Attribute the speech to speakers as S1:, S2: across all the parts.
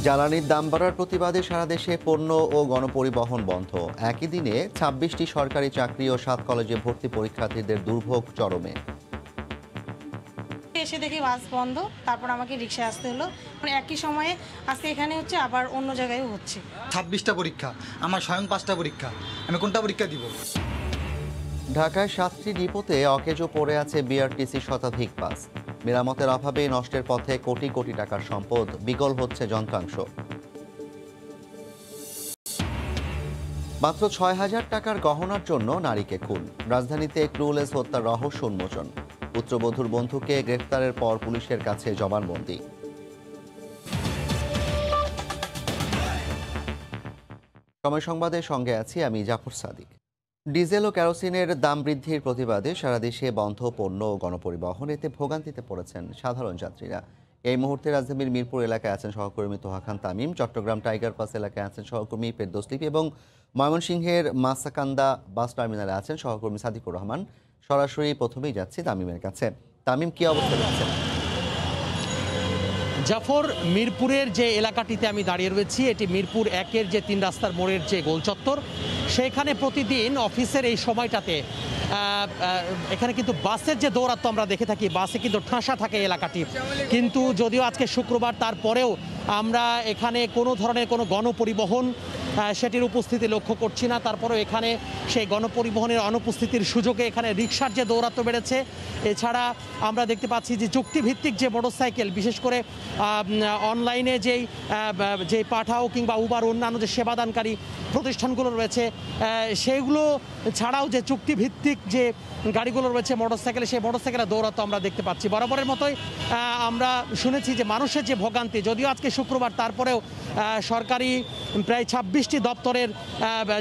S1: জ্বালানির দাম বাড়ার প্রতিবাদে সারা দেশে পণ্য ও গণপরিবহন বন্ধ। একই দিনে ২৬টি সরকারি চাকরি ও ৭ কলেজে ভর্তি পরীক্ষার্থীদের দুর্ভোগ চরমে।
S2: এসে দেখি বাস বন্ধ, তারপর আমাকে রিক্সায় আসতে হলো। মানে একই সময়ে আজকে এখানে হচ্ছে, আবার অন্য জায়গায়ও হচ্ছে।
S3: ২৬টা পরীক্ষা, আমার স্বয়ং 5টা পরীক্ষা, আমি কোনটা পরীক্ষা দিব?
S1: ঢাকায় ৭টি ডিপোতে অকেজো পড়ে আছে বিআরটিসি শতাধিক বাস। মেরামতের অভাবে নষ্টের পথে কোটি কোটি টাকার সম্পদ, বিকল হচ্ছে যন্ত্রাংশ। মাত্র ৬,০০০ টাকার গহনার জন্য নারীকে খুন। রাজধানীতে ক্লুলেস হত্যার রহস্য উন্মোচন। পুত্রবধূর বন্ধুকে গ্রেফতারের পর পুলিশের কাছে জবানবন্দি। সময় সংবাদের সঙ্গে আছি আমি জাফর সাদিক। ডিজেল ও কেরোসিনের দাম বৃদ্ধির প্রতিবাদে সারা দেশে বন্ধ পণ্য ও গণপরিবহন, এতে ভোগান্তিতে পড়েছেন সাধারণ যাত্রীরা। এই মুহূর্তে রাজধানীর মিরপুর এলাকায় আছেন সহকর্মী তোহা খান তামিম, চট্টগ্রাম টাইগার পাস এলাকায় আছেন সহকর্মী ফেরদৌস লিপি এবং ময়মনসিংহের মাসাকান্দা বাস টার্মিনালে আছেন সহকর্মী সাদিকুর রহমান। সরাসরি প্রথমেই যাচ্ছি তামিমের কাছে। তামিম, কি অবস্থা রয়েছে?
S4: জাফর, মিরপুরের যে এলাকাটিতে আমি দাঁড়িয়ে রয়েছি, এটি মিরপুর ১-এর যে ৩ রাস্তার মোড়ের যে গোলচত্বর, সেখানে প্রতিদিন অফিসের এই সময়টাতে এখানে কিন্তু বাসের যে দৌরাত্ম্য আমরা দেখে থাকি, বাসে কিন্তু ঠাসা থাকে এলাকাটি। কিন্তু যদিও আজকে শুক্রবার, তারপরেও আমরা এখানে কোনো ধরনের কোনো গণপরিবহন সেটির উপস্থিতি লক্ষ্য করছি না। তারপরেও এখানে সেই গণপরিবহনের অনুপস্থিতির সুযোগে এখানে রিকশার যে দৌরাত্ম্য বেড়েছে। এছাড়া আমরা দেখতে পাচ্ছি যে চুক্তিভিত্তিক যে মোটরসাইকেল, বিশেষ করে অনলাইনে যেই পাঠাও কিংবা উবার অন্যান্য যে সেবাদানকারী প্রতিষ্ঠানগুলো রয়েছে, সেইগুলো ছাড়াও যে চুক্তিভিত্তিক যে গাড়িগুলো রয়েছে মোটরসাইকেলে, সেই মোটরসাইকেলের দৌরাত্ম্য আমরা দেখতে পাচ্ছি। বরাবরের মতোই আমরা শুনেছি যে মানুষের যে ভোগান্তি, যদিও আজকে শুক্রবার, তারপরেও সরকারি প্রায় ২৬টি দপ্তরের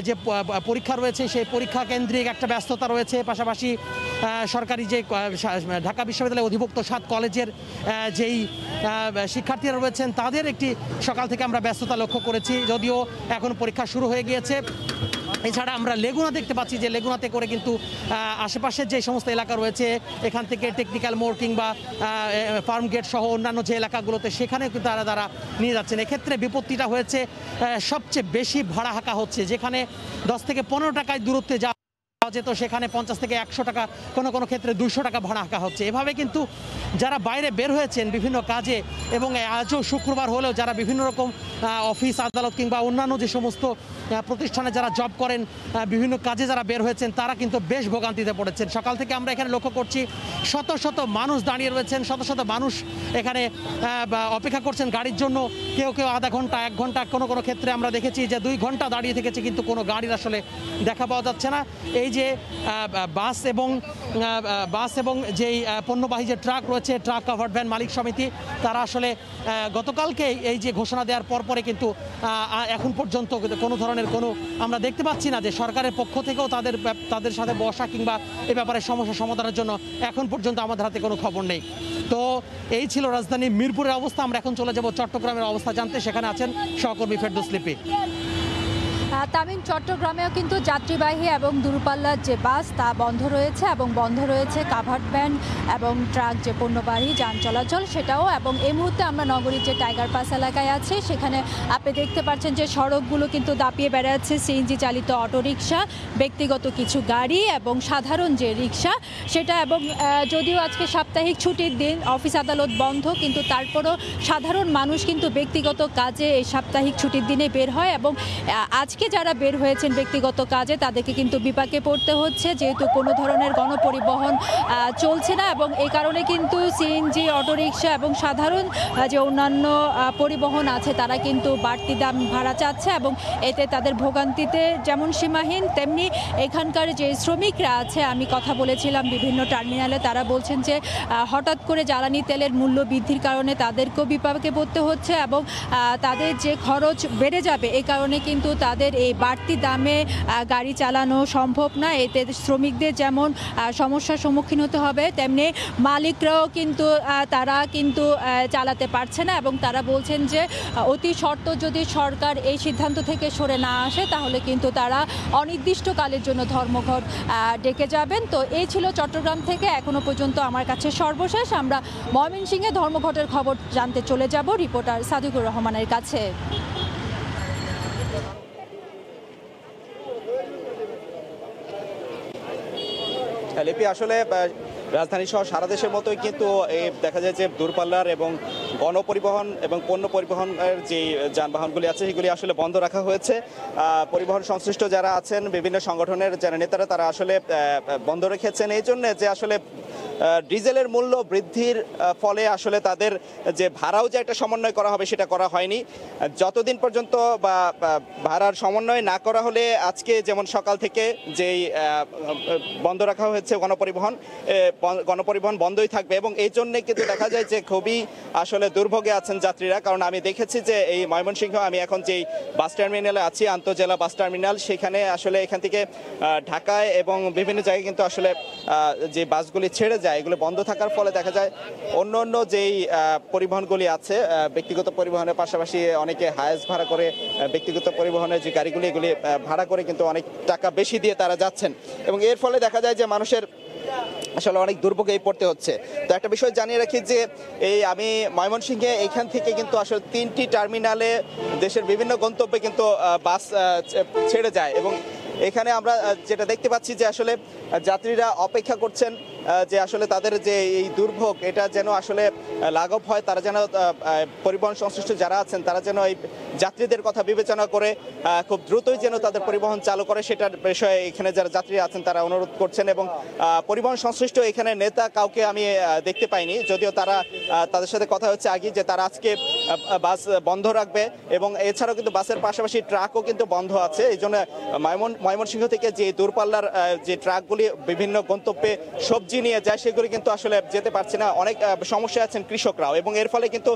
S4: যে পরীক্ষা রয়েছে, সেই পরীক্ষা কেন্দ্রিক একটা ব্যস্ততা রয়েছে। পাশাপাশি সরকারি যে ঢাকা বিশ্ববিদ্যালয়ের অধিভুক্ত ৭ কলেজের যেই শিক্ষার্থীরা রয়েছেন, তাদের একটি সকাল থেকে আমরা ব্যস্ততা লক্ষ্য করেছি, যদিও এখন পরীক্ষা শুরু হয়ে গিয়েছে। এছাড়া আমরা লেগুনা দেখতে পাচ্ছি যে লেগুনাতে করে কিন্তু আশেপাশের যে সমস্ত এলাকা রয়েছে, এখান থেকে টেকনিক্যাল মোড় কিংবা ফার্ম গেট সহ অন্যান্য যে এলাকাগুলোতে, সেখানে কিন্তু তারা নিয়ে যাচ্ছেন। এক্ষেত্রে বিপত্তিটা হয়েছে সবচেয়ে বেশি ভাড়া হাঁকা হচ্ছে। যেখানে ১০ থেকে ১৫ টাকায় দূরত্বে যাওয়া যেত, সেখানে ৫০ থেকে ১০০ টাকা, কোনো ক্ষেত্রে ২০০ টাকা ভাড়া হাঁকা হচ্ছে। এভাবে কিন্তু যারা বাইরে বের হয়েছেন বিভিন্ন কাজে, এবং আজও শুক্রবার হলেও যারা বিভিন্ন রকম অফিস আদালত কিংবা অন্যান্য যে সমস্ত প্রতিষ্ঠানে যারা জব করেন, বিভিন্ন কাজে যারা বের হয়েছেন, তারা কিন্তু বেশ ভোগান্তিতে পড়েছেন। সকাল থেকে আমরা এখানে লক্ষ্য করছি শত শত মানুষ দাঁড়িয়ে রয়েছেন, শত শত মানুষ এখানে অপেক্ষা করছেন গাড়ির জন্য। কেউ আধা ঘন্টা, ১ ঘন্টা, কোনো ক্ষেত্রে আমরা দেখেছি যে 2 ঘন্টা দাঁড়িয়ে থেকেছে, কিন্তু কোনো গাড়ির আসলে দেখা পাওয়া যাচ্ছে না। এই যে বাস এবং যেই পণ্যবাহী যে ট্রাক রয়েছে, ট্রাক কাভার্ড ভ্যান মালিক সমিতি, তারা আসলে গতকালকে এই যে ঘোষণা দেওয়ার পরে কিন্তু এখন পর্যন্ত কোনো ধরনের আমরা দেখতে পাচ্ছি না যে সরকারের পক্ষ থেকেও তাদের সাথে বসা কিংবা এ ব্যাপারে সমস্যা সমাধানের জন্য এখন পর্যন্ত আমাদের হাতে কোনো খবর নেই। তো এই ছিল রাজধানী মিরপুরের অবস্থা। আমরা এখন চলে যাব চট্টগ্রামের অবস্থা জানতে। সেখানে আছেন সহকর্মী ফেরদৌস লিপি।
S5: তামিম, চট্টগ্রামেও কিন্তু যাত্রীবাহী এবং দূরপাল্লার যে বাস তা বন্ধ রয়েছে, এবং বন্ধ রয়েছে কাভার্ড ভ্যান এবং ট্রাক যে পণ্যবাহী যান চলাচল, সেটাও। এবং এই মুহূর্তে আমরা নগরীর যে টাইগার পাস এলাকায় আছি, সেখানে আপনি দেখতে পাচ্ছেন যে সড়কগুলো কিন্তু দাপিয়ে বেড়াচ্ছে সিএনজি চালিত অটোরিকশা, ব্যক্তিগত কিছু গাড়ি এবং সাধারণ যে রিক্সা সেটা। এবং যদিও আজকে সাপ্তাহিক ছুটির দিন, অফিস আদালত বন্ধ, কিন্তু তারপরও সাধারণ মানুষ কিন্তু ব্যক্তিগত কাজে এই সাপ্তাহিক ছুটির দিনে বের হয়। এবং আজকে যারা বের হয়েছেন ব্যক্তিগত কাজে, তাদেরকে কিন্তু বিপাকে পড়তে হচ্ছে, যেহেতু কোনো ধরনের গণপরিবহন চলছে না। এবং এই কারণে কিন্তু সিএনজি, অটোরিকশা এবং সাধারণ যে অন্যান্য পরিবহন আছে, তারা কিন্তু বাড়তি দাম ভাড়া চাচ্ছে, এবং এতে তাদের ভোগান্তিতে যেমন সীমাহীন, তেমনি এখানকার যে শ্রমিকরা আছে, আমি কথা বলেছিলাম বিভিন্ন টার্মিনালে, তারা বলছেন যে হঠাৎ করে জ্বালানি তেলের মূল্য বৃদ্ধির কারণে তাদেরকেও বিপাকে পড়তে হচ্ছে, এবং তাদের যে খরচ বেড়ে যাবে, এই কারণে কিন্তু তাদের এই বাড়তি দামে গাড়ি চালানো সম্ভব না। এতে শ্রমিকদের যেমন সমস্যার সম্মুখীন হতে হবে, তেমনি মালিকরাও কিন্তু তারা কিন্তু চালাতে পারছে না এবং তারা বলছেন যে অতি শর্ত যদি সরকার এই সিদ্ধান্ত থেকে সরে না আসে তাহলে কিন্তু তারা অনির্দিষ্টকালের জন্য ধর্মঘট ডেকে যাবেন। তো এই ছিল চট্টগ্রাম থেকে এখনো পর্যন্ত আমার কাছে সর্বশেষ। আমরা ময়মনসিংহে ধর্মঘটের খবর জানতে চলে যাব রিপোর্টার সাদিকুর রহমানের কাছে।
S6: লিপি, আসলে রাজধানী সহ সারা দেশের মতোই কিন্তু এই দেখা যায় যে দূরপাল্লার এবং গণপরিবহন এবং পণ্য পরিবহনের যে যানবাহনগুলি আছে সেগুলি আসলে বন্ধ রাখা হয়েছে। পরিবহন সংশ্লিষ্ট যারা আছেন বিভিন্ন সংগঠনের যারা নেতারা তারা আসলে বন্ধ রেখেছেন এই জন্য যে আসলে ডিজেলের মূল্য বৃদ্ধির ফলে আসলে তাদের যে ভাড়াও যে একটা সমন্বয় করা হবে সেটা করা হয়নি। যতদিন পর্যন্ত বা ভাড়ার সমন্বয় না করা হলে আজকে যেমন সকাল থেকে যেই বন্ধ রাখা হয়েছে গণপরিবহন বন্ধই থাকবে এবং এই জন্যে কিন্তু দেখা যায় যে খুবই আসলে দুর্ভোগে আছেন যাত্রীরা। কারণ আমি দেখেছি যে এই ময়মনসিংহ, আমি এখন যেই বাস টার্মিনালে আছি, আন্তঃজেলা বাস টার্মিনাল, সেখানে আসলে এখান থেকে ঢাকায় এবং বিভিন্ন জায়গায় কিন্তু আসলে যে বাসগুলি ছেড়ে যায় এগুলো বন্ধ থাকার ফলে দেখা যায় অন্য যেই পরিবহনগুলি আছে ব্যক্তিগত পরিবহনের পাশাপাশি অনেকে হায়াস ভাড়া করে ব্যক্তিগত পরিবহনের যে গাড়িগুলি এগুলি ভাড়া করে কিন্তু অনেক টাকা বেশি দিয়ে তারা যাচ্ছেন এবং এর ফলে দেখা যায় যে মানুষের আসলে অনেক দুর্ভোগে পড়তে হচ্ছে। তো একটা বিষয় জানিয়ে রাখি যে আমি ময়মনসিংহে এইখান থেকে কিন্তু আসলে 3টি টার্মিনালে দেশের বিভিন্ন গন্তব্যে কিন্তু বাস ছেড়ে যায় এবং এখানে আমরা যেটা দেখতে পাচ্ছি যে আসলে যাত্রীরা অপেক্ষা করছেন যে আসলে তাদের যে এই দুর্ভোগ এটা যেন আসলে লাঘব হয়, তারা যেন পরিবহন সংশ্লিষ্ট যারা আছেন তারা যেন এই যাত্রীদের কথা বিবেচনা করে খুব দ্রুতই যেন তাদের পরিবহন চালু করে সেটার বিষয়ে এখানে যারা যাত্রী আছেন তারা অনুরোধ করছেন এবং পরিবহন সংশ্লিষ্ট এখানে নেতা কাউকে আমি দেখতে পাইনি, যদিও তাদের সাথে কথা হচ্ছে আগে যে তারা আজকে বাস বন্ধ রাখবে এবং এছাড়াও কিন্তু বাসের পাশাপাশি ট্রাকও কিন্তু বন্ধ আছে। এই জন্য ময়মনসিংহ থেকে যে দূরপাল্লার যে ট্রাকগুলি বিভিন্ন গন্তব্যে সবজি নিয়ে যায় সেগুলি কিন্তু আসলে যেতে পারছে না। অনেক সমস্যা আছেন কৃষকরাও এবং এর ফলে কিন্তু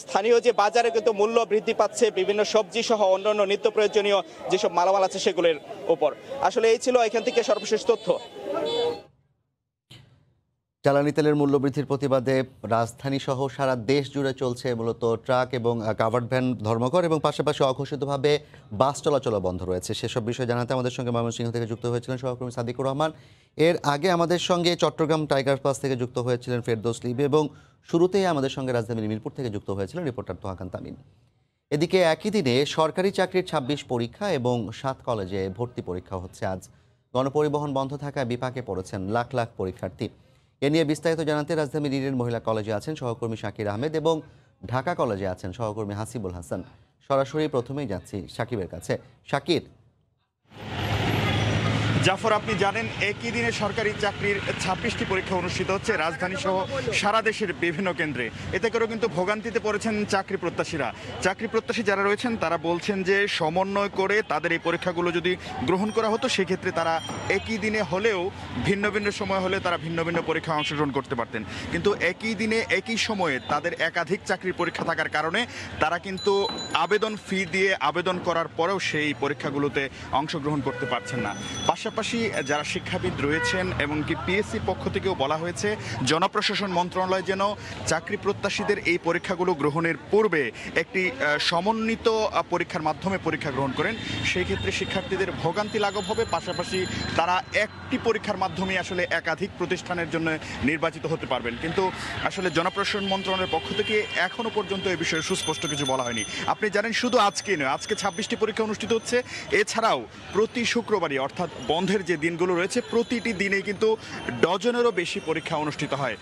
S6: স্থানীয় যে বাজারে কিন্তু মূল্য বৃদ্ধি পাচ্ছে বিভিন্ন সবজি সহ অন্যান্য নিত্য প্রয়োজনীয় যেসব মালামাল আছে সেগুলির উপর। আসলে এই ছিল এখান থেকে সর্বশেষ তথ্য।
S1: জ্বালানি তেলের মূল্য বৃদ্ধির প্রতিবাদে রাজধানী সহ সারা দেশ জুড়ে চলছে মূলত ট্রাক এবং কাভার্ড ভ্যান ধর্মঘট এবং পাশাপাশি অঘোষিতভাবে বাস চলাচল বন্ধ রয়েছে। সেসব বিষয় জানাতে আমাদের সঙ্গে ময়মনসিংহ থেকে যুক্ত হয়েছিলেন সহকর্মী সাদিকুর রহমান। এর আগে আমাদের সঙ্গে চট্টগ্রাম টাইগার পাস থেকে যুক্ত হয়েছিলেন ফেরদৌস লিবি এবং শুরুতেই আমাদের সঙ্গে রাজধানী মিরপুর থেকে যুক্ত হয়েছিলেন রিপোর্টার তোহাকান তামিম। এদিকে একই দিনে সরকারি চাকরির 26 পরীক্ষা এবং 7 কলেজে ভর্তি পরীক্ষা হচ্ছে আজ। গণপরিবহন বন্ধ থাকায় বিপাকে পড়েছেন লাখ লাখ পরীক্ষার্থী। এ নিয়ে বিস্তারিত জানাতে রাজধানী রিডের মহিলা কলেজে আছেন সহকর্মী শাকির আহমেদ এবং ঢাকা কলেজে আছেন সহকর্মী হাসিবুল হাসান। সরাসরি প্রথমেই যাচ্ছি শাকিবের কাছে। শাকির,
S7: জাফর, আপনি জানেন একই দিনে সরকারি চাকরির 26টি পরীক্ষা অনুষ্ঠিত হচ্ছে রাজধানী সহ সারা দেশের বিভিন্ন কেন্দ্রে। এতে করেও কিন্তু ভোগান্তিতে পড়েছেন চাকরি প্রত্যাশীরা। চাকরি প্রত্যাশী যারা রয়েছেন তারা বলছেন যে সমন্বয় করে তাদের এই পরীক্ষাগুলো যদি গ্রহণ করা হতো সেক্ষেত্রে তারা একই দিনে হলেও ভিন্ন ভিন্ন সময় হলে তারা ভিন্ন ভিন্ন পরীক্ষায় অংশগ্রহণ করতে পারতেন। কিন্তু একই দিনে একই সময়ে তাদের একাধিক চাকরির পরীক্ষা থাকার কারণে তারা কিন্তু আবেদন ফি দিয়ে আবেদন করার পরেও সেই পরীক্ষাগুলোতে অংশগ্রহণ করতে পারছেন না। পাশাপাশি যারা শিক্ষাবিদ রয়েছেন এবং কি পিএসসির পক্ষ থেকেও বলা হয়েছে জনপ্রশাসন মন্ত্রণালয় যেন চাকরি প্রত্যাশীদের এই পরীক্ষাগুলো গ্রহণের পূর্বে একটি সমন্বিত পরীক্ষার মাধ্যমে পরীক্ষা গ্রহণ করেন। সেই ক্ষেত্রে শিক্ষার্থীদের ভোগান্তি লাঘব হবে, পাশাপাশি তারা একটি পরীক্ষার মাধ্যমে আসলে একাধিক প্রতিষ্ঠানের জন্য নির্বাচিত হতে পারবেন। কিন্তু আসলে জনপ্রশাসন মন্ত্রণালয়ের পক্ষ থেকে এখনো পর্যন্ত এই বিষয়ে সুস্পষ্ট কিছু বলা হয়নি। আপনি জানেন শুধু আজকে নয়, আজকে 26টি পরীক্ষা অনুষ্ঠিত হচ্ছে। এছাড়াও প্রতি শুক্রবারই অর্থাৎ বন্ধের যে দিনগুলো রয়েছে প্রতিটি দিনে কিন্তু ডজনেরও বেশি পরীক্ষা অনুষ্ঠিত হয়।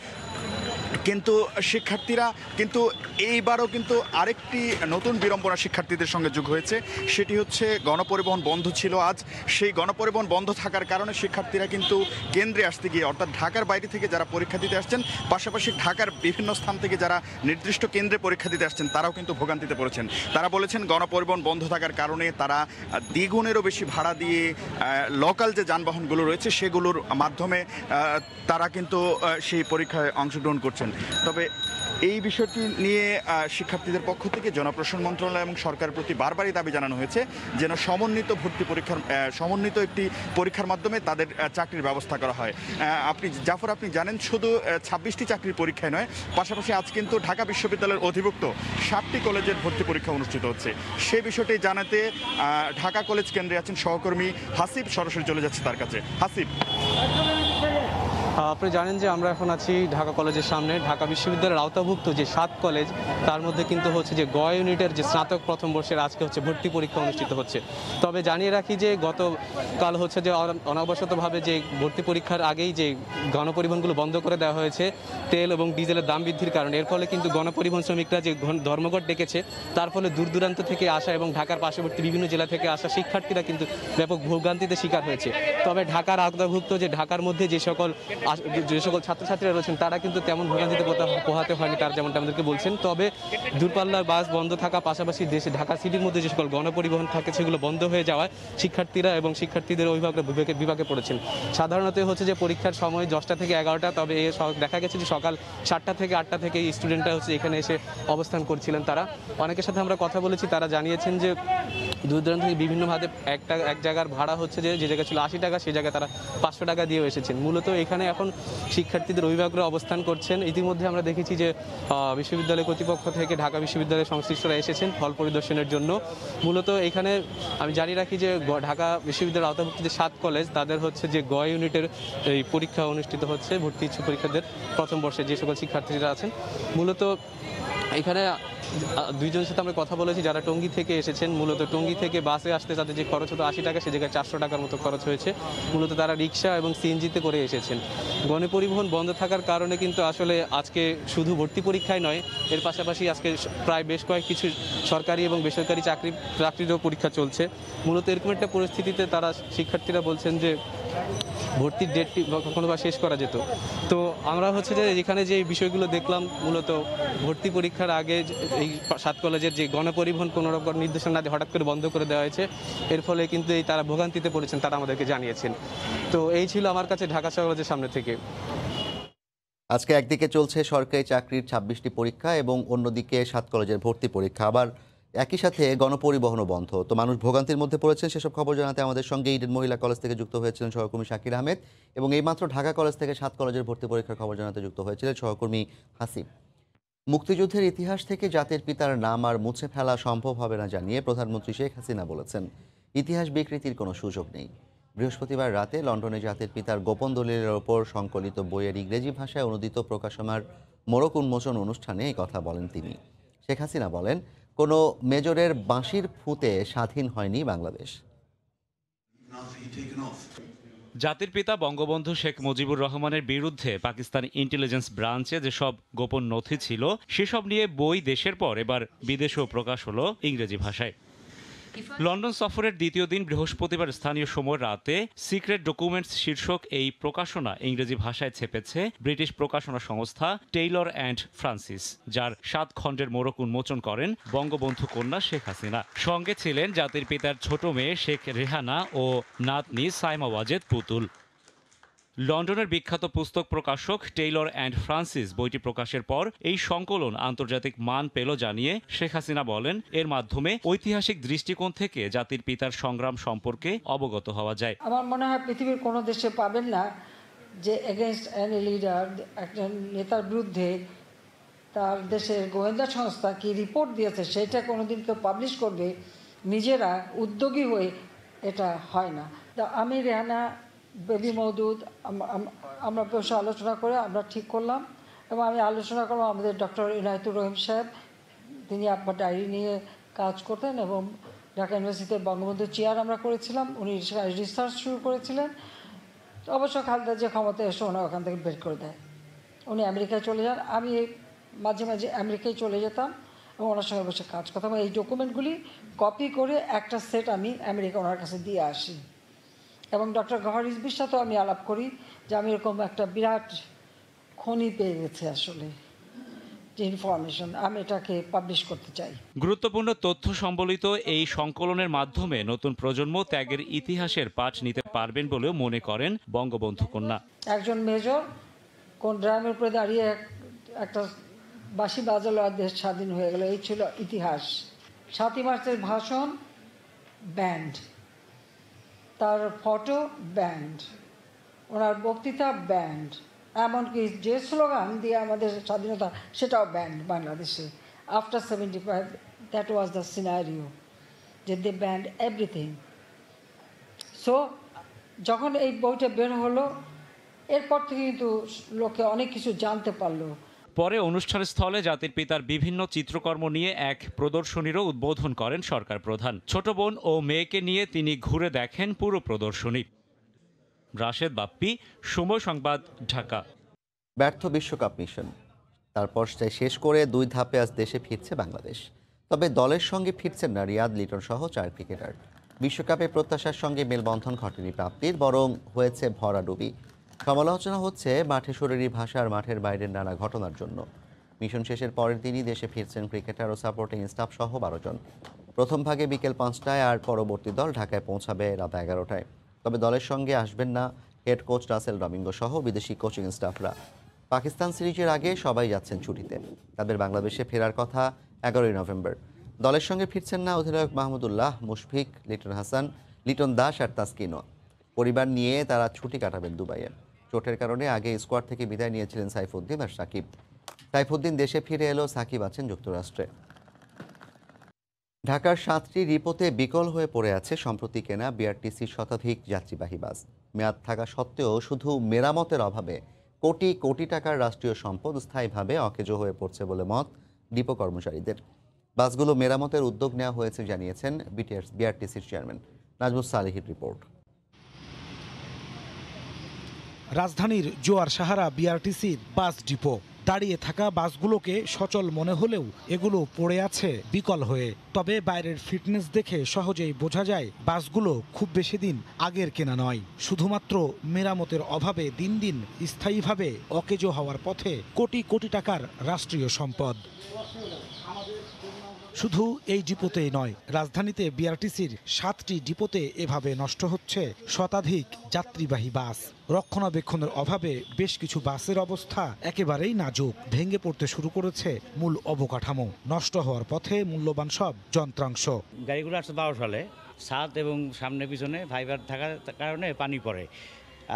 S7: কিন্তু শিক্ষার্থীরা কিন্তু এইবারও কিন্তু আরেকটি নতুন বিড়ম্বনা শিক্ষার্থীদের সঙ্গে যোগ হয়েছে। সেটি হচ্ছে গণপরিবহন বন্ধ ছিল আজ। সেই গণপরিবহন বন্ধ থাকার কারণে শিক্ষার্থীরা কিন্তু কেন্দ্রে আসতে গিয়ে অর্থাৎ ঢাকার বাইরে থেকে যারা পরীক্ষা দিতে আসছেন, পাশাপাশি ঢাকার বিভিন্ন স্থান থেকে যারা নির্দিষ্ট কেন্দ্রে পরীক্ষা দিতে আসছেন তারাও কিন্তু ভোগান্তিতে পড়েছেন। তারা বলেছেন গণপরিবহন বন্ধ থাকার কারণে তারা দ্বিগুণেরও বেশি ভাড়া দিয়ে লোকাল যে যানবাহনগুলো রয়েছে সেগুলোর মাধ্যমে তারা কিন্তু সেই পরীক্ষায় অংশগ্রহণ করছেন। করছেন। তবে এই বিষয়টি নিয়ে শিক্ষার্থীদের পক্ষ থেকে জনপ্রশাসন মন্ত্রণালয় এবং সরকারের প্রতি বারবারই দাবি জানানো হয়েছে যেন সমন্বিত একটি পরীক্ষার মাধ্যমে তাদের চাকরির ব্যবস্থা করা হয়। আপনি জানেন শুধু 26টি চাকরির পরীক্ষায় নয়, পাশাপাশি আজ কিন্তু ঢাকা বিশ্ববিদ্যালয়ের অধিভুক্ত 7টি কলেজের ভর্তি পরীক্ষা অনুষ্ঠিত হচ্ছে। সেই বিষয়টি জানাতে ঢাকা কলেজ কেন্দ্রে আছেন সহকর্মী হাসিব, সরাসরি চলে যাচ্ছে তার কাছে। হাসিব,
S8: আপনি জানেন যে আমরা এখন আছি ঢাকা কলেজের সামনে। ঢাকা বিশ্ববিদ্যালয়ের আওতাভুক্ত যে 7 কলেজ, তার মধ্যে কিন্তু হচ্ছে যে গ ইউনিটের যে স্নাতক প্রথম বর্ষের আজকে হচ্ছে ভর্তি পরীক্ষা অনুষ্ঠিত হচ্ছে। তবে জানিয়ে রাখি যে গতকাল হচ্ছে যে অনাবশ্যতভাবে যে ভর্তি পরীক্ষার আগেই যে গণপরিবহনগুলো বন্ধ করে দেওয়া হয়েছে তেল এবং ডিজেলের দাম বৃদ্ধির কারণে। এর ফলে কিন্তু গণপরিবহন শ্রমিকরা যে ধর্মঘট ডেকেছে, তার ফলে দূর দূরান্ত থেকে আসা এবং ঢাকার পার্শ্ববর্তী বিভিন্ন জেলা থেকে আসা শিক্ষার্থীরা কিন্তু ব্যাপক ভোগান্তিতে শিকার হয়েছে। তবে ঢাকার আওতাভুক্ত যে ঢাকার মধ্যে যে সকল ছাত্রছাত্রীরা রয়েছেন তারা কিন্তু তেমন ভোগান্তিতে পোহাতে হয়নি, তারা যেমনটা আমাদেরকে বলছেন। তবে দূরপাল্লার বাস বন্ধ থাকা পাশাপাশি দেশে ঢাকা সিটির মধ্যে যে সকল গণপরিবহন থাকে সেগুলো বন্ধ হয়ে যাওয়ায় শিক্ষার্থীরা এবং শিক্ষার্থীদের অভিভাবকরা বিভাগে পড়েছেন। সাধারণত হচ্ছে যে পরীক্ষার সময় 10টা থেকে 11টা, তবে দেখা গেছে যে সকাল 7টা থেকে 8টা থেকে স্টুডেন্টরা হচ্ছে এখানে এসে অবস্থান করছিলেন। তারা অনেকের সাথে আমরা কথা বলেছি, তারা জানিয়েছেন যে দূর দূরান্ত থেকে বিভিন্নভাবে এক জায়গার ভাড়া হচ্ছে যে জায়গায় ছিল 80 টাকা, সেই জায়গায় তারা 500 টাকা দিয়েও এসেছেন। মূলত এখানে এখন শিক্ষার্থীদের অভিভাবকরা অবস্থান করছেন। ইতিমধ্যে আমরা দেখেছি যে বিশ্ববিদ্যালয় কর্তৃপক্ষ থেকে ঢাকা বিশ্ববিদ্যালয়ের সংশ্লিষ্টরা এসেছেন ফল পরিদর্শনের জন্য। মূলত এখানে আমি জানিয়ে রাখি যে ঢাকা বিশ্ববিদ্যালয়ের আওতাভুক্ত যে 7 কলেজ, তাদের হচ্ছে যে গ ইউনিটের এই পরীক্ষা অনুষ্ঠিত হচ্ছে। ভর্তি ইচ্ছুক পরীক্ষার্থীদের প্রথম বর্ষে যে সকল শিক্ষার্থীরা আছেন, মূলত এখানে দুইজনের সাথে আমরা কথা বলেছি যারা টঙ্গী থেকে এসেছেন। মূলত টঙ্গী থেকে বাসে আসতে তাদের যে খরচ হতো 80 টাকা, সে জায়গায় 400 টাকার মতো খরচ হয়েছে। মূলত তারা রিক্সা এবং সিএনজিতে করে এসেছেন। গণপরিবহন বন্ধ থাকার কারণে কিন্তু আসলে আজকে শুধু ভর্তি পরীক্ষায় নয়, এর পাশাপাশি আজকে প্রায় বেশ কিছু সরকারি এবং বেসরকারি চাকরিরও পরীক্ষা চলছে। মূলত এরকম একটা পরিস্থিতিতে তারা শিক্ষার্থীরা বলছেন যে ভর্তির ডেটটি কখনো বা শেষ করা যেত। তো আমরা হচ্ছে যে এখানে যে বিষয়গুলো দেখলাম, মূলত ভর্তি পরীক্ষার আগে এই 7 কলেজের যে গণপরিবহন কোনো রকম নির্দেশনা হঠাৎ করে বন্ধ করে দেওয়া হয়েছে, এর ফলে কিন্তু তারা ভোগান্তিতে পড়েছেন, তারা আমাদেরকে জানিয়েছেন। তো এই ছিল আমার কাছে ঢাকা কলেজের সামনে থেকে।
S1: আজকে একদিকে চলছে সরকারি চাকরির 26টি পরীক্ষা এবং অন্যদিকে 7 কলেজের ভর্তি পরীক্ষা, আবার একই সাথে গণপরিবহনও বন্ধ। তো মানুষ ভোগান্তির মধ্যে পড়েছেন, সেসব খবর জানাতে আমাদের সঙ্গে ইডেন মহিলা কলেজ থেকে যুক্ত হয়েছিলেন সহকর্মী শাকির আহমেদ, এবং এইমাত্র ঢাকা কলেজ থেকে 7 কলেজের ভর্তি পরীক্ষার খবর জানাতে যুক্ত হয়েছিলেন সহকর্মী হাসিব। মুক্তিযুদ্ধের ইতিহাস থেকে জাতির পিতার নাম আর মুছে ফেলা সম্ভব হবে না জানিয়ে প্রধানমন্ত্রী শেখ হাসিনা বলেছেন, ইতিহাস বিকৃতির কোনো সুযোগ নেই। বৃহস্পতিবার রাতে লন্ডনে জাতির পিতার গোপন দলিলের ওপর সংকলিত বইয়ের ইংরেজি ভাষায় অনুদিত প্রকাশনার মোড়ক উন্মোচন অনুষ্ঠানে এই কথা বলেন তিনি। শেখ হাসিনা বলেন, কোনো মেজরের বাঁশির ফুঁতে স্বাধীন হয়নি বাংলাদেশ।
S9: জাতির পিতা বঙ্গবন্ধু শেখ মুজিবুর রহমানের বিরুদ্ধে পাকিস্তান ইন্টেলিজেন্স ব্রাঞ্চে যেসব গোপন নথি ছিল সেসব নিয়ে বই দেশের পর এবার বিদেশেও প্রকাশ হলো ইংরেজি ভাষায়। লন্ডন সফরের দ্বিতীয় দিন বৃহস্পতিবার স্থানীয় সময় রাতে সিক্রেট ডকুমেন্টস শীর্ষক এই প্রকাশনা ইংরেজি ভাষায় ছেপেছে ব্রিটিশ প্রকাশনা সংস্থা টেইলর অ্যান্ড ফ্রান্সিস, যার 7 খণ্ডের মোড়ক উন্মোচন করেন বঙ্গবন্ধু কন্যা শেখ হাসিনা। সঙ্গে ছিলেন জাতির পিতার ছোট মেয়ে শেখ রেহানা ও নাতনি সাইমা ওয়াজেদ পুতুল। লন্ডনের বিখ্যাত পুস্তক প্রকাশক টেইলর অ্যান্ড ফ্রান্সিস বইটি প্রকাশের পর এই সংকলন আন্তর্জাতিক মান পেল জানিয়ে শেখ হাসিনা বলেন, এর মাধ্যমে ঐতিহাসিক দৃষ্টিকোণ থেকে জাতির পিতার সংগ্রাম সম্পর্কে অবগত হওয়া যায়।
S10: আমার মনে হয় পৃথিবীর কোনো দেশে পাবেন না যে এগেনস্ট এনি লিডার, একজন নেতার বিরুদ্ধে তার দেশের গোয়েন্দা সংস্থা কি রিপোর্ট দিয়েছে সেটা কোনোদিন কেউ পাবলিশ করবে নিজেরা উদ্যোগী হয়ে, এটা হয় না। আমি রেহানা বেবি মওদুদ আমরা বসে আলোচনা করে আমরা ঠিক করলাম, এবং আমি আলোচনা করলাম আমাদের ডক্টর ইনায়েতুর রহিম সাহেব, তিনি আপনার ডায়েরি নিয়ে কাজ করতেন এবং ঢাকা ইউনিভার্সিটিতে বঙ্গবন্ধু চেয়ার আমরা করেছিলাম, উনি রিসার্চ শুরু করেছিলেন। অবশ্য খালেদা যে ক্ষমতা এসে ওনা ওখান থেকে বের করে দেয়, উনি আমেরিকায় চলে যান। আমি মাঝে মাঝে আমেরিকায় চলে যেতাম এবং ওনার সঙ্গে বসে কাজ করতাম। এই ডকুমেন্টগুলি কপি করে একটা সেট আমি আমেরিকা ওনার কাছে দিয়ে আসি, এবং ডক্টর গওহর রিজভির সাথেও আমি আলাপ করি যে আমি এরকম একটা বিরাট খনি পেয়ে গেছি আসলে যে ইনফরমেশন, আমি এটাকে পাবলিশ করতে চাই।
S9: গুরুত্বপূর্ণ তথ্য সম্বলিত এই সংকলনের মাধ্যমে নতুন প্রজন্ম ত্যাগের ইতিহাসের পাঠ নিতে পারবেন বলেও মনে করেন বঙ্গবন্ধু কন্যা।
S10: একজন মেজর কোন ড্রামের উপরে দাঁড়িয়ে একটা বাঁশি বাজালো আর দেশ স্বাধীন হয়ে গেল, এই ছিল ইতিহাস। 7ই মার্চের ভাষণ ব্যান্ড, তার ফটো ব্যান্ড, ওনার বক্তৃতা ব্যান্ড, এমনকি যে স্লোগান দিয়ে আমাদের স্বাধীনতা সেটাও ব্যান্ড বাংলাদেশে। After 75 that was the scenario, যে দে ব্যান্ড এভরিথিং। সো যখন এই বইটা বের হলো, এরপর থেকে কিন্তু লোকে অনেক কিছু জানতে পারলো।
S9: পরে অনুষ্ঠান স্থলে জাতির পিতার বিভিন্ন চিত্রকর্ম নিয়ে এক প্রদর্শনীরও উদ্বোধন করেন সরকার প্রধান। ছোট বোন ও মেয়েকে নিয়ে তিনি ঘুরে দেখেন পুরো প্রদর্শনী। রাশেদ বাপ্পি, সময় সংবাদ, ঢাকা।
S1: ব্যর্থ বিশ্বকাপ মিশন, তারপর শেষ করে 2 ধাপে আজ দেশে ফিরছে বাংলাদেশ। তবে দলের সঙ্গে ফিরছেন না রিয়াদ লিটন সহ 4 ক্রিকেটার। বিশ্বকাপে প্রত্যাশার সঙ্গে মেলবন্ধন ঘটেনি প্রাপ্তির, বরং হয়েছে ভরাডুবি। সমালোচনা হচ্ছে মাঠে শরীরী ভাষা আর মাঠের বাইরের নানা ঘটনার জন্য। মিশন শেষের পরের দিনই দেশে ফিরছেন ক্রিকেটার ও সাপোর্টিং স্টাফ সহ 12 জন। প্রথম ভাগে বিকেল 5টায় আর পরবর্তী দল ঢাকায় পৌঁছাবে রাত 11টায়। তবে দলের সঙ্গে আসবেন না হেড কোচ রাসেল ডমিঙ্গো সহ বিদেশি কোচিং স্টাফরা। পাকিস্তান সিরিজের আগে সবাই যাচ্ছেন ছুটিতে। তাদের বাংলাদেশে ফেরার কথা 11ই নভেম্বর। দলের সঙ্গে ফিরছেন না অধিনায়ক মাহমুদুল্লাহ, মুশফিক, লিটন হাসান, লিটন দাস আর তাসকিনও। পরিবার নিয়ে তারা ছুটি কাটাবেন দুবাইয়ে। চোটের কারণে আগে স্কোয়াড থেকে বিদায় নিয়েছিলেন সাইফুদ্দিন আর সাকিব। সাইফুদ্দিন দেশে ফিরে এলো, সাকিব আছেন যুক্তরাষ্ট্রে। ঢাকার 7টি ডিপোতে বিকল হয়ে পড়ে আছে সম্প্রতি কেনা বিআরটিসির শতাধিক যাত্রীবাহী বাস। মেয়াদ থাকা সত্ত্বেও শুধু মেরামতের অভাবে কোটি কোটি টাকার রাষ্ট্রীয় সম্পদ স্থায়ীভাবে অকেজো হয়ে পড়ছে বলে মত ডিপো কর্মচারীদের। বাসগুলো মেরামতের উদ্যোগ নেওয়া হয়েছে জানিয়েছেন বিআরটিসির চেয়ারম্যান নাজমুস সালেহীর রিপোর্ট।
S11: রাজধানীর জোয়ার সাহারা বিআরটিসির বাস ডিপো। দাঁড়িয়ে থাকা বাসগুলোকে সচল মনে হলেও এগুলো পড়ে আছে বিকল হয়ে। তবে বাইরের ফিটনেস দেখে সহজেই বোঝা যায় বাসগুলো খুব বেশি দিন আগের কেনা নয়। শুধুমাত্র মেরামতের অভাবে দিন দিন স্থায়ীভাবে অকেজো হওয়ার পথে কোটি কোটি টাকার রাষ্ট্রীয় সম্পদ। শুধু এই ডিপোতেই নয়, রাজধানীতে বিআরটিসির 7টি ডিপোতে এভাবে নষ্ট হচ্ছে শতাধিক যাত্রীবাহী বাস। রক্ষণাবেক্ষণের অভাবে বেশ কিছু বাসের অবস্থা একেবারেই নাজুক। ভেঙে পড়তে শুরু করেছে মূল অবকাঠামো। নষ্ট হওয়ার পথে মূল্যবান সব যন্ত্রাংশ।
S12: গাড়িগুলো 812 সালে ছাদ এবং সামনে পিছনে ফাইবার থাকার কারণে পানি পড়ে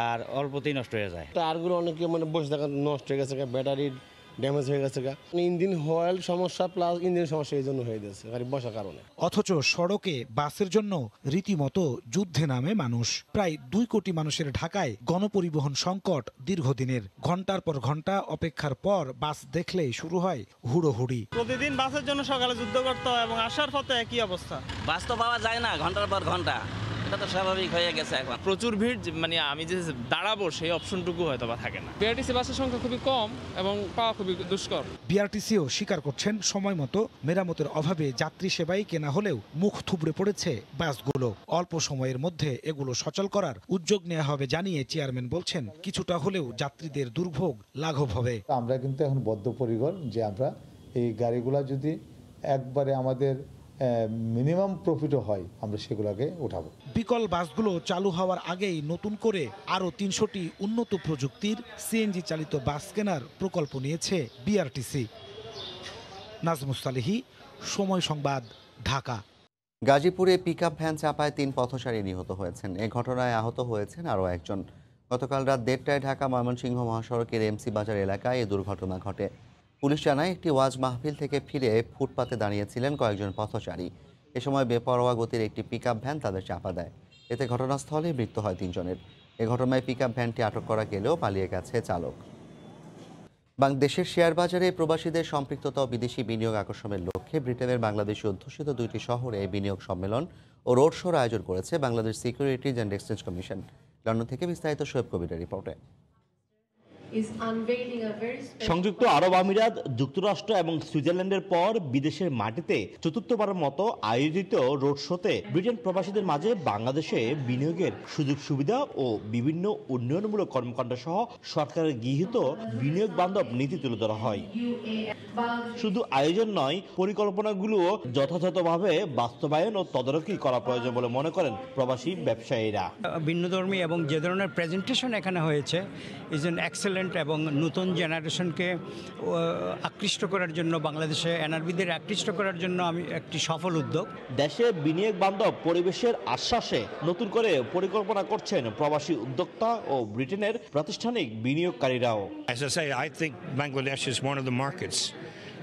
S12: আর অল্পতেই নষ্ট হয়ে যায়।
S13: টায়ারগুলো অনেকে বসে থাকা নষ্ট হয়ে গেছে, ব্যাটারির ড্যামেজ হয়ে গেছে, ইঞ্জিন অয়েল সমস্যা প্লাস ইঞ্জিন সমস্যা এই জন্য হয়ে গেছে গাড়ি বসার কারণে।
S11: অথচ সড়কে বাসের জন্য রীতিমতো যুদ্ধে নামে মানুষ। প্রায় 2 কোটি মানুষের ঢাকায় গণপরিবহন সংকট দীর্ঘদিনের। ঘন্টার পর ঘন্টা অপেক্ষার পর বাস দেখলেই শুরু হয় হুড়োহুড়ি।
S14: প্রতিদিন বাসের জন্য সকালে যুদ্ধ করতে হয় এবং আসার পথে একই অবস্থা।
S15: বাস তো পাওয়া যায় না ঘন্টার পর ঘন্টা, এটা তো স্বাভাবিক হয়ে গেছে। এখন
S14: প্রচুর ভিড়, আমি যে দাঁড়াবো সেই অপশনটুকু হয়তো বা থাকে না। বিআরটিসি বাসের সংখ্যা খুবই কম এবং পাওয়া খুবই দুষ্কর।
S11: বিআরটিসিও স্বীকার করছেন সময় মতো মেরামতের অভাবে যাত্রী সেবাই কেনা হলেও মুখ থুবড়ে পড়েছে বাসগুলো। অল্প সময়ের মধ্যে এগুলো সচল করার উদ্যোগ নেওয়া হবে জানিয়ে চেয়ারম্যান বলছেন কিছুটা হলেও যাত্রীদের দুর্ভোগ লাঘব হবে।
S16: আমরা কিন্তু এখন বদ্ধপরিকর যে আমরা এই গাড়িগুলো যদি একবারে আমাদের মিনিমাম প্রফিটও হয় আমরা সেগুলোকে উঠাবো।
S11: বিকল বাসগুলো চালু হওয়ার আগেই নতুন করে আরও 300টি উন্নত প্রযুক্তির সিএনজি চালিত বাস কেনার প্রকল্প নিয়েছে বিআরটিসি। নাজমুস সালেহী, সময় সংবাদ, ঢাকা।
S1: গাজীপুরে পিকআপ ভ্যান চাপায় 3 পথচারী নিহত হয়েছেন। এ ঘটনায় আহত হয়েছেন আরও একজন। গতকাল রাত 1:30টায় ঢাকা ময়মনসিংহ মহাসড়কের এমসি বাজার এলাকায় এই দুর্ঘটনা ঘটে। পুলিশ জানায় একটি ওয়াজ মাহফিল থেকে ফিরে ফুটপাতে দাঁড়িয়েছিলেন কয়েকজন পথচারী। এ সময় বেপরোয়া গতির একটি পিকআপ ভ্যান তাদের চাপা দেয়। এতে ঘটনাস্থলে মৃত্যু হয় 3 জনের। এ ঘটনায় পিকআপ ভ্যানটি আটক করা গেলেও পালিয়ে গেছে চালক। বাংলাদেশের শেয়ার বাজারে প্রবাসীদের সম্পৃক্ততা ও বিদেশি বিনিয়োগ আকর্ষণের লক্ষ্যে ব্রিটেনের বাংলাদেশি অধ্যুষিত 2টি শহরে বিনিয়োগ সম্মেলন ও রোড শোর আয়োজন করেছে Bangladesh securities and exchange commission. London থেকে বিস্তারিত শোয়েব কবিরের রিপোর্টে।
S17: সংযুক্ত আরব আমিরাত, যুক্তরাষ্ট্র এবং সুইজারল্যান্ডের পর বিদেশের মাটিতে চতুর্থবারের মতো আয়োজিত রোড শোতে ব্রিটেন প্রবাসীদের মাঝে বাংলাদেশে বিনিয়োগের সুযোগ সুবিধা ও বিভিন্ন উন্নয়নমূলক কর্মকাণ্ড সহ সরকারের গৃহীত বিনিয়োগ বান্ধব নীতি তুলে ধরা হয়। শুধু আয়োজন নয়, পরিকল্পনাগুলোও যথাযথভাবে বাস্তবায়ন ও তদারকি করা প্রয়োজন বলে মনে করেন প্রবাসী ব্যবসায়ীরা।
S18: ভিন্নধর্মী এবং যে ধরনের প্রেজেন্টেশন এখানে হয়েছে ইজ অ্যান এক্সেলেন্ট ট্যালেন্ট এবং নতুন জেনারেশনকে আকৃষ্ট করার জন্য, বাংলাদেশে এনআরবিদের আকৃষ্ট করার জন্য আমি একটি সফল উদ্যোগ।
S17: দেশে বিনিয়োগ বান্ধব পরিবেশের আশ্বাসে নতুন করে পরিকল্পনা করছেন প্রবাসী উদ্যোক্তা ও ব্রিটেনের প্রাতিষ্ঠানিক বিনিয়োগকারীরাও।
S19: As I say, I think Bangladesh is one of the markets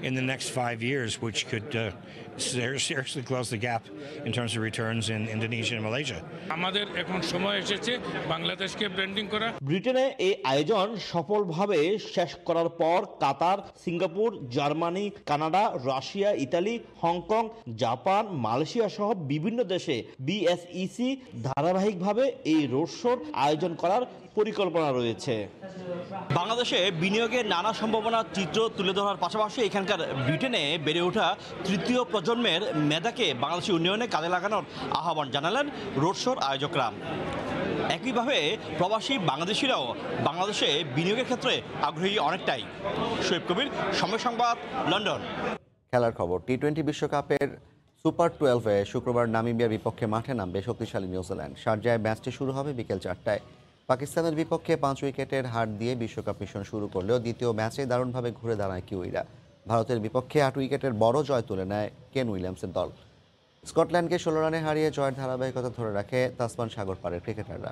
S19: in the next 5 years which could seriously close the gap in terms of returns in Indonesia and Malaysia.
S20: আমাদের এখন সময় এসেছে বাংলাদেশকে ব্র্যান্ডিং করা।
S17: ব্রিটেনে এই আয়োজন সফলভাবে শেষ করার পর Qatar, Singapore, Germany, Canada, Russia, Italy, Hong Kong, Japan, Malaysia সহ বিভিন্ন দেশে বিএসইসি ধারাবাহিকভাবে এই রোড শোর আয়োজন করার পরিকল্পনা রয়েছে। বাংলাদেশে বিনিয়োগের নানা সম্ভাবনার চিত্র তুলে ধরার পাশাপাশি এখানকার ব্রিটেনে বেড়ে ওঠা তৃতীয় প্রজন্মের মেধাকে বাংলাদেশের উন্নয়নে কাজে লাগানোর আহ্বান জানালেন রোড শোর আয়োজকরা। একইভাবে প্রবাসী বাংলাদেশিরাও বাংলাদেশে বিনিয়োগের ক্ষেত্রে আগ্রহী অনেকটাই। শোয়েব কবির, সময় সংবাদ, লন্ডন।
S1: খেলার খবর, টি-20 বিশ্বকাপের সুপার 12-এ শুক্রবার নামিবিয়ার বিপক্ষে মাঠে নামবে শক্তিশালী নিউজিল্যান্ড। শারজায় ম্যাচটি শুরু হবে বিকেল 4টায়। পাকিস্তানের বিপক্ষে 5 উইকেটের হার দিয়ে বিশ্বকাপ মিশন শুরু করলেও দ্বিতীয় ম্যাচে দারুণভাবে ঘুরে দাঁড়ায় কিউইরা। ভারতের বিপক্ষে 8 উইকেটের বড় জয় তুলে নেয় কেন উইলিয়ামসের দল। স্কটল্যান্ডকে 16 রানে হারিয়ে জয়ের ধারাবাহিকতা ধরে রাখে তাসমান সাগর পাড়ের ক্রিকেটাররা।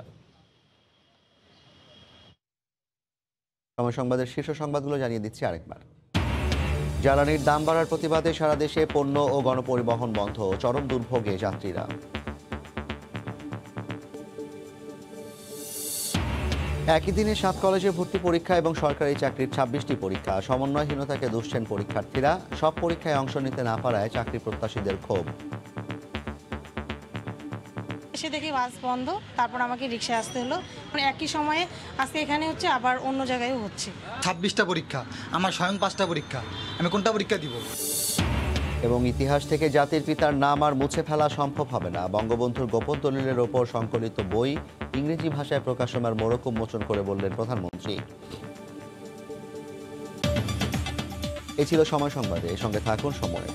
S1: সময় সংবাদের শীর্ষ সংবাদগুলো জানিয়ে দিচ্ছি আরেকবার। জ্বালানির দাম বাড়ার প্রতিবাদে সারা দেশে পণ্য ও গণপরিবহন বন্ধ, চরম দুর্ভোগে যাত্রীরা। একই দিনে 7 কলেজে ভর্তি পরীক্ষা এবং সরকারি চাকরির 26টি পরীক্ষা। সমন্বয়হীনতাকে দুষছেন পরীক্ষার্থীরা। সব পরীক্ষায় অংশ নিতে না পারায় চাকরি প্রত্যাশীদের ক্ষোভ।
S2: এসে দেখি বাস বন্ধ, তারপর আমাকে রিক্সায় আসতে হলো। মানে একই সময়ে আজকে এখানে হচ্ছে, আবার অন্য জায়গায়ও হচ্ছে।
S3: 26টা পরীক্ষা, আমার স্বয়ং 5টা পরীক্ষা, আমি কোনটা পরীক্ষা দিব?
S1: এবং ইতিহাস থেকে জাতির পিতার নাম আর মুছে ফেলা সম্ভব হবে না। বঙ্গবন্ধুর গোপন দলিলের ওপর সংকলিত বই ইংরেজি ভাষায় প্রকাশনার মোড়ক উন্মোচন করে বললেন প্রধানমন্ত্রী। এই ছিল সময় সংবাদে, সঙ্গে থাকুন সময়ের।